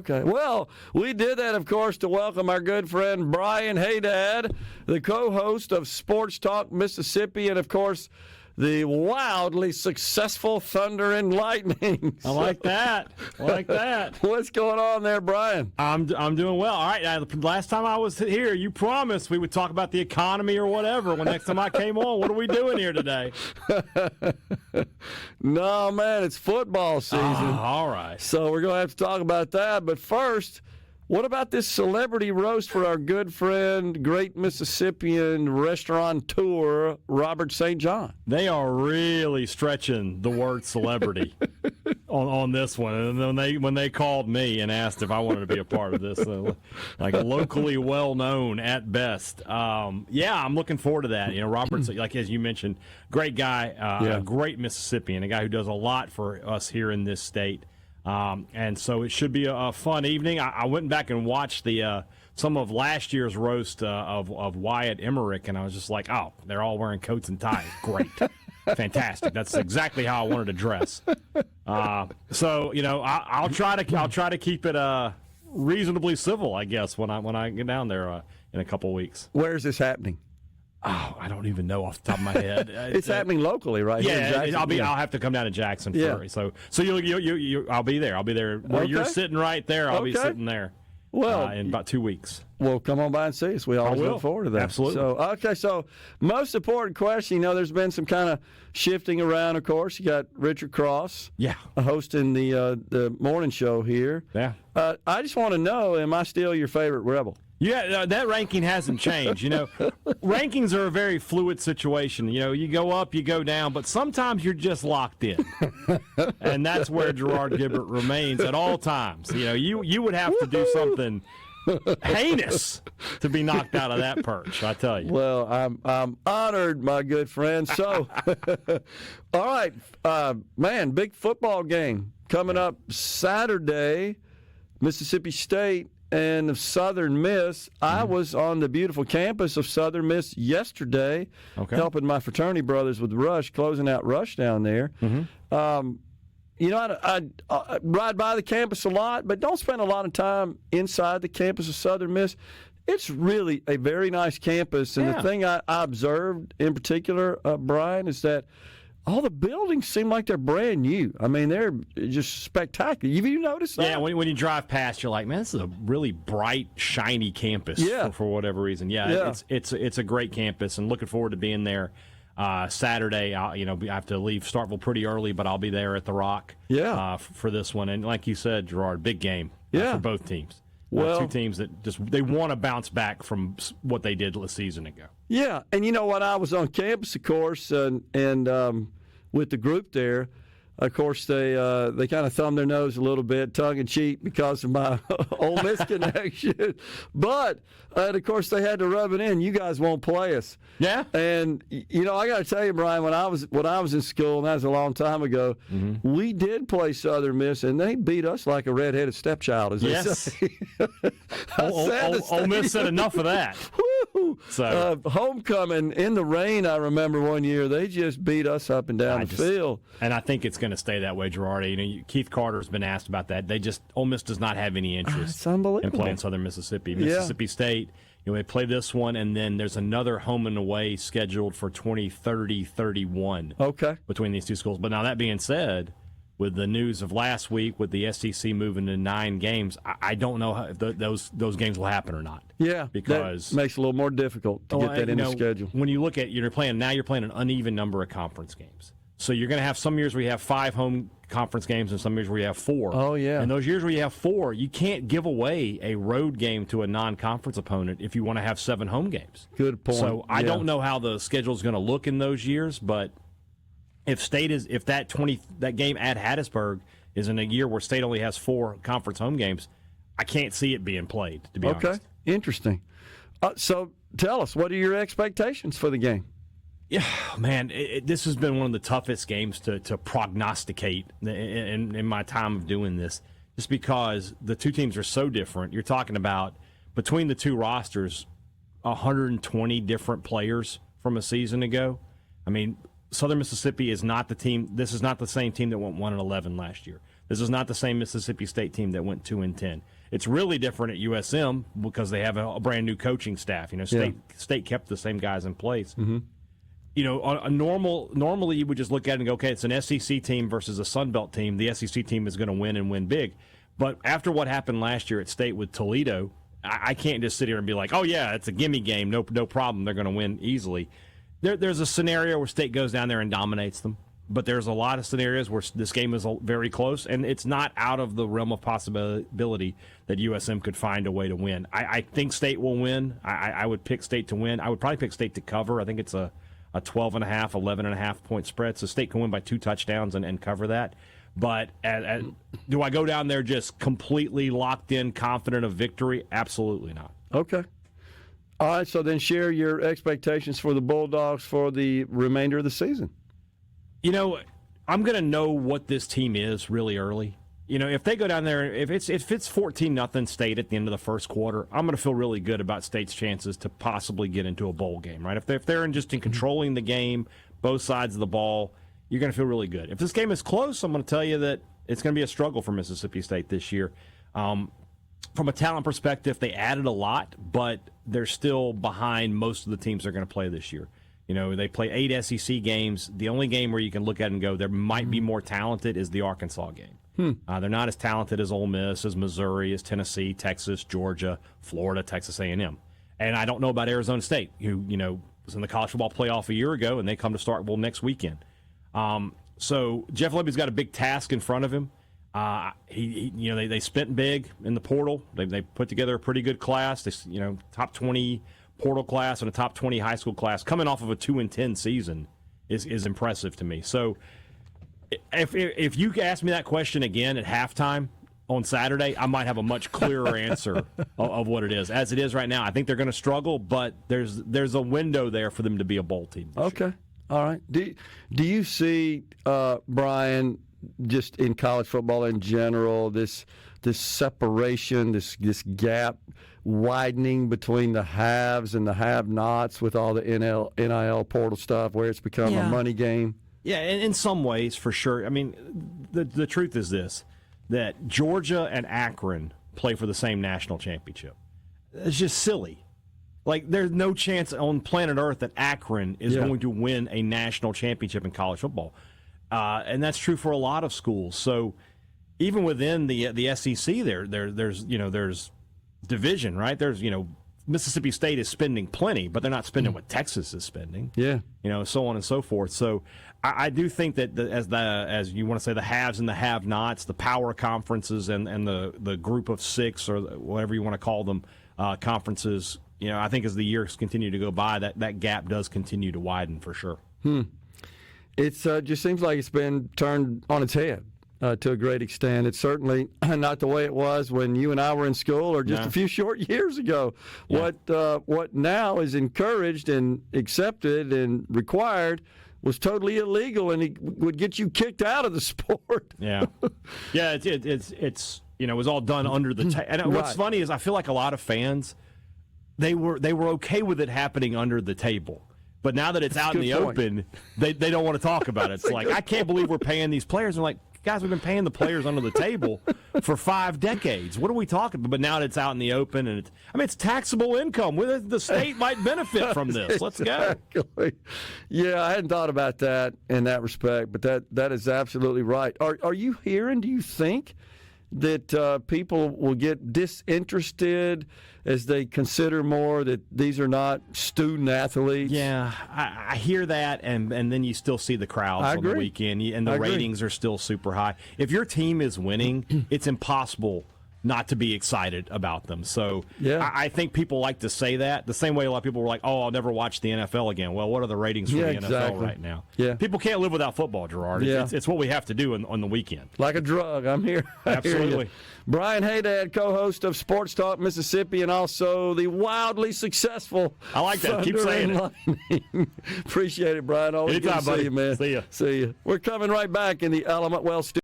Okay. Well, we did that, of course, to welcome our good friend Brian Hadad, the co-host of Sports Talk Mississippi, and, of course, the wildly successful Thunder and Lightning. I like that. What's going on there, Brian? I'm doing well. All right. Now, the last time I was here, you promised we would talk about the economy or whatever. When next time I came on, what are we doing here today? No, man, it's football season. All right. So we're going to have to talk about that. But first, what about this celebrity roast for our good friend, great Mississippian restaurateur, Robert St. John? They are really stretching the word celebrity on this one. And when they called me and asked if I wanted to be a part of this, like locally well known at best. Yeah, I'm looking forward to that. You know, Robert's, like as you mentioned, great guy, a great Mississippian, a guy who does a lot for us here in this state. And so it should be a fun evening. I went back and watched some of last year's roast of Wyatt Emmerich, and I was just like, oh, they're all wearing coats and ties. Great. Fantastic. That's exactly how I wanted to dress. So, you know, I'll try to keep it reasonably civil, I guess, when I get down there in a couple of weeks. Where is this happening? Oh, I don't even know off the top of my head. It's happening locally, right? Yeah, here in Jackson. I'll have to come down to Jackson for it. So I'll be there. I'll be there where you're sitting right there. I'll be sitting there. Well, in about 2 weeks. Well, come on by and see us. We always look forward to that. Absolutely. So most important question, you know, there's been some kind of shifting around, of course. You got Richard Cross hosting the morning show here. Yeah. I just want to know, am I still your favorite Rebel? Yeah, that ranking hasn't changed. You know, rankings are a very fluid situation. You know, you go up, you go down, but sometimes you're just locked in. And that's where Gerard Gibbert remains at all times. You know, you would have to do something heinous to be knocked out of that perch, I tell you. Well, I'm honored, my good friend. So, all right, man, big football game coming up Saturday, Mississippi State and Southern Miss. I was on the beautiful campus of Southern Miss yesterday, helping my fraternity brothers with Rush, closing out Rush down there. You know, I ride by the campus a lot, but don't spend a lot of time inside the campus of Southern Miss. It's really a very nice campus, and the thing I observed in particular, Brian, is that all the buildings seem like they're brand new. I mean, they're just spectacular. Have you noticed that? Yeah, when you drive past, you're like, man, this is a really bright, shiny campus for whatever reason. Yeah, it's a great campus, and looking forward to being there Saturday. I have to leave Starkville pretty early, but I'll be there at the Rock for this one. And like you said, Gerard, big game for both teams. Well, two teams that they want to bounce back from what they did a season ago. Yeah, and you know what? I was on campus, of course, and with the group there. Of course, they kind of thumb their nose a little bit, tongue-in-cheek, because of my Ole Miss connection. But, of course, they had to rub it in. You guys won't play us. Yeah. And, you know, I got to tell you, Brian, when I was in school, and that was a long time ago, we did play Southern Miss, and they beat us like a red-headed stepchild, as they say. Ole Miss said enough of that. So homecoming in the rain, I remember one year, they just beat us up and down the field. And I think it's going to stay that way, Gerard. You know, Keith Carter's been asked about that. Ole Miss does not have any interest in playing Southern Mississippi. Mississippi State, you know, they play this one, and then there's another home and away scheduled for 2030-31. Okay. Between these two schools. But now that being said, with the news of last week, with the SEC moving to 9 games, I don't know if those games will happen or not. Yeah, because that makes it a little more difficult to get that in the schedule. When you look at you're playing an uneven number of conference games. So you're going to have some years where you have 5 home conference games and some years where you have 4. Oh, yeah. And those years where you have 4, you can't give away a road game to a non-conference opponent if you want to have 7 home games. Good point. So I don't know how the schedule is going to look in those years, but if that game at Hattiesburg is in a year where State only has 4 conference home games, I can't see it being played, to be honest. Okay, interesting. So tell us, what are your expectations for the game? Yeah, man, this has been one of the toughest games to prognosticate in my time of doing this, just because the two teams are so different. You're talking about, between the two rosters, 120 different players from a season ago. I mean, Southern Mississippi is not the team. This is not the same team that went 1-11 last year. This is not the same Mississippi State team that went 2-10. It's really different at USM because they have a brand new coaching staff. State kept the same guys in place. Mm-hmm. Normally you would just look at it and go, okay, it's an SEC team versus a Sun Belt team. The SEC team is going to win and win big. But after what happened last year at State with Toledo, I can't just sit here and be like, oh, yeah, it's a gimme game. No problem. They're going to win easily. There's a scenario where State goes down there and dominates them. But there's a lot of scenarios where this game is very close, and it's not out of the realm of possibility that USM could find a way to win. I think State will win. I would pick State to win. I would probably pick State to cover. I think it's a 12.5, 11.5 point spread, so State can win by 2 touchdowns and cover that. But do I go down there just completely locked in, confident of victory? Absolutely not. Okay. All right, so then share your expectations for the Bulldogs for the remainder of the season. I'm going to know what this team is really early. If they go down there, if it's 14-0 State at the end of the first quarter, I'm going to feel really good about State's chances to possibly get into a bowl game, right? If they're in controlling the game, both sides of the ball, you're going to feel really good. If this game is close, I'm going to tell you that it's going to be a struggle for Mississippi State this year. From a talent perspective, they added a lot, but they're still behind most of the teams they're going to play this year. They play 8 SEC games. The only game where you can look at it and go, there might be more talented is the Arkansas game. They're not as talented as Ole Miss, as Missouri, as Tennessee, Texas, Georgia, Florida, Texas A&M. And I don't know about Arizona State, who, was in the college football playoff a year ago, and they come to Starkville next weekend. So Jeff Lebby's got a big task in front of him. They spent big in the portal. They put together a pretty good class. They, top 20 portal class and a top 20 high school class coming off of a 2-10 season is impressive to me. So if you ask me that question again at halftime on Saturday, I might have a much clearer answer of what it is. As it is right now, I think they're going to struggle, but there's a window there for them to be a bowl team. Okay. All right. Do you see, Brian, just in college football in general, this separation, this gap widening between the haves and the have-nots with all the NIL portal stuff where it's become a money game? Yeah, in some ways, for sure. I mean, the truth is this, that Georgia and Akron play for the same national championship. It's just silly. Like, there's no chance on planet Earth that Akron is going to win a national championship in college football. And that's true for a lot of schools. So even within the SEC, there's division, right? There's, Mississippi State is spending plenty, but they're not spending what Texas is spending. Yeah. So on and so forth. So I do think that as you want to say, the haves and the have-nots, the power conferences and the group of 6 or whatever you want to call them, conferences, I think as the years continue to go by, that gap does continue to widen for sure. It just seems like it's been turned on its head to a great extent. It's certainly not the way it was when you and I were in school or just a few short years ago. Yeah. What now is encouraged and accepted and required was totally illegal, and it would get you kicked out of the sport. Yeah. It's it was all done under the table. And what's funny is I feel like a lot of fans, they were okay with it happening under the table. But now that it's out in the open, they don't want to talk about it. It's like, I can't believe we're paying these players. I'm like, guys, we've been paying the players under the table for 5 decades. What are we talking about? But now that it's out in the open, and it's taxable income. The state might benefit from this. Let's go. Exactly. Yeah, I hadn't thought about that in that respect, but that is absolutely right. Are you hearing, do you think, that people will get disinterested as they consider more that these are not student athletes? Yeah, I hear that, and then you still see the crowds on the weekend, and the ratings are still super high. If your team is winning, it's impossible not to be excited about them. So I think people like to say that the same way a lot of people were like, oh, I'll never watch the NFL again. Well, what are the ratings for the NFL right now? Yeah. People can't live without football, Gerard. It's what we have to do on the weekend. Like a drug. I'm here. Absolutely. Brian Hadad, co-host of Sports Talk Mississippi, and also the wildly successful I like that. Keep saying it. Appreciate it, Brian. Always Anytime, good to see you, man. See you. See you. We're coming right back in the Element Well studio.